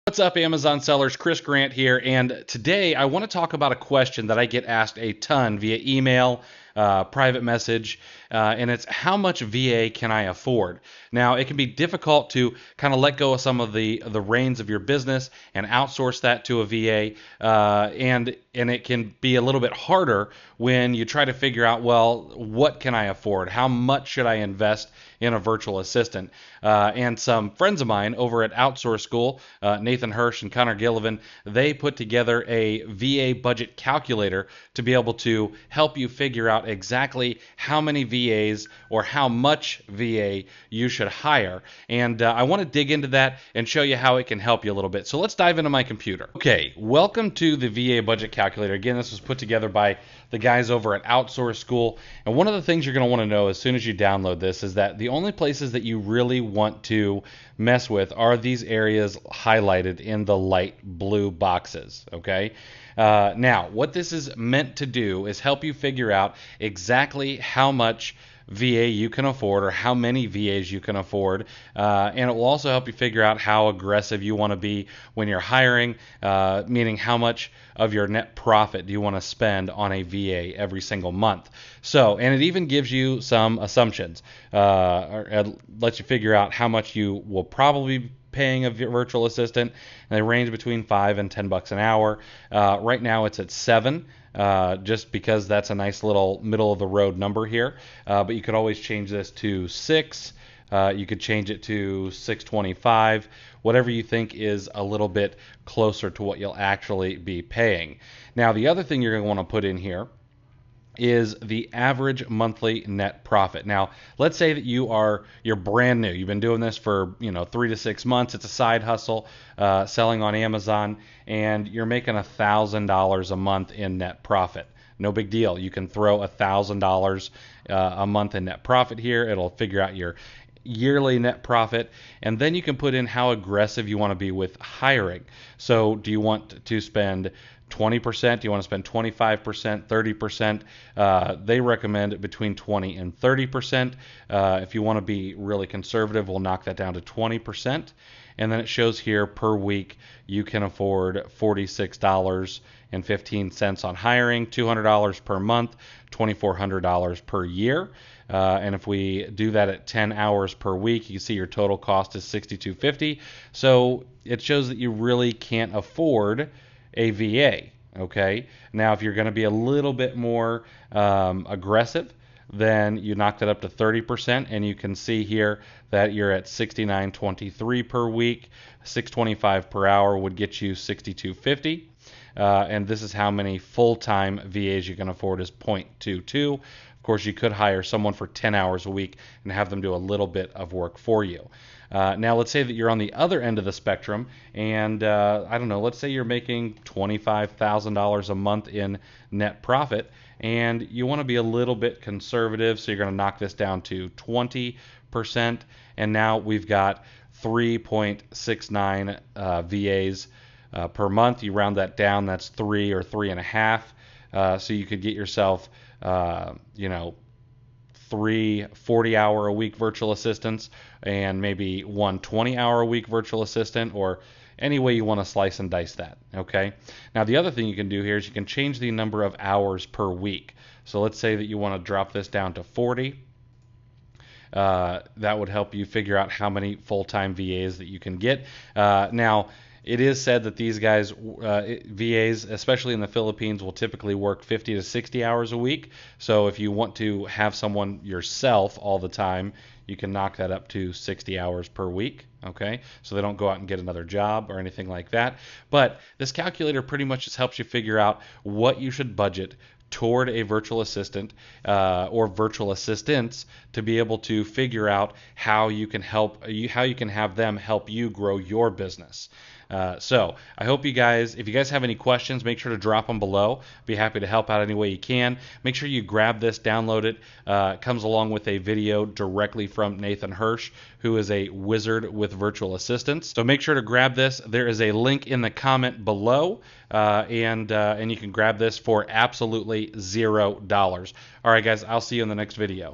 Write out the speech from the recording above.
What's up, Amazon sellers? Chris Grant here, and today I want to talk about a question that I get asked a ton via email, private message, and it's how much VA can I afford? Now, it can be difficult to kind of let go of some of the reins of your business and outsource that to a VA, and it can be a little bit harder when you try to figure out, well, what can I afford? How much should I invest in a virtual assistant? And some friends of mine over at Outsource School, Nathan Hirsch and Connor Gillivan, they put together a VA budget calculator to be able to help you figure out exactly how many VAs or how much VA you should hire. And I want to dig into that and show you how it can help you a little bit. So let's dive into my computer. Okay, welcome to the VA budget calculator. Again, this was put together by the guys over at Outsource School. And one of the things you're going to want to know as soon as you download this is that the only places that you really want to mess with are these areas highlighted in the light blue boxes, okay? Now, what this is meant to do is help you figure out exactly how much VA you can afford or how many VAs you can afford, and it will also help you figure out how aggressive you want to be when you're hiring, meaning how much of your net profit do you want to spend on a VA every single month. So, and it even gives you some assumptions, or lets you figure out how much you will probably be paying a virtual assistant, and they range between $5 and $10 an hour. Right now it's at 7. Just because that's a nice little middle of the road number here, but you could always change this to 6. You could change it to 625, whatever you think is a little bit closer to what you'll actually be paying. Now, the other thing you're going to want to put in here is the average monthly net profit. Now, let's say that you're brand new. You've been doing this for 3 to 6 months. It's a side hustle, selling on Amazon, and you're making $1,000 a month in net profit. No big deal. You can throw $1,000 a month in net profit here. It'll figure out your yearly net profit, and then you can put in how aggressive you want to be with hiring. So do you want to spend 20%? Do you want to spend 25%, 30%? They recommend between 20 and 30%. If you want to be really conservative, we'll knock that down to 20%. And then it shows here per week you can afford $46.15 on hiring, $200 per month, $2,400 per year. And if we do that at 10 hours per week, you can see your total cost is $62.50. So it shows that you really can't afford a VA. Okay. Now, if you're going to be a little bit more aggressive, then you knock that up to 30%, and you can see here that you're at $69.23 per week. $6.25 per hour would get you $62.50. And this is how many full-time VAs you can afford is 0.22. Of course, you could hire someone for 10 hours a week and have them do a little bit of work for you. Now, let's say that you're on the other end of the spectrum, and I don't know, let's say you're making $25,000 a month in net profit, and you want to be a little bit conservative, so you're going to knock this down to 20%, and now we've got 3.69 VAs per month. You round that down, that's 3 or 3.5. So you could get yourself, 3 40-hour-a-week virtual assistants and maybe 1 20-hour-a-week virtual assistant, or any way you want to slice and dice that. Okay. Now, the other thing you can do here is you can change the number of hours per week. So let's say that you want to drop this down to 40. That would help you figure out how many full-time VAs that you can get. Now, it is said that these guys, VAs, especially in the Philippines, will typically work 50 to 60 hours a week. So if you want to have someone yourself all the time, you can knock that up to 60 hours per week. Okay, so they don't go out and get another job or anything like that. But this calculator pretty much just helps you figure out what you should budget toward a virtual assistant or virtual assistants to be able to figure out how you can have them help you grow your business. So I hope you guys, if you guys have any questions, make sure to drop them below. Be happy to help out any way you can. Make sure you grab this, download it. It comes along with a video directly from Nathan Hirsch, who is a wizard with virtual assistants. So make sure to grab this. There is a link in the comment below, and you can grab this for absolutely $0. All right, guys, I'll see you in the next video.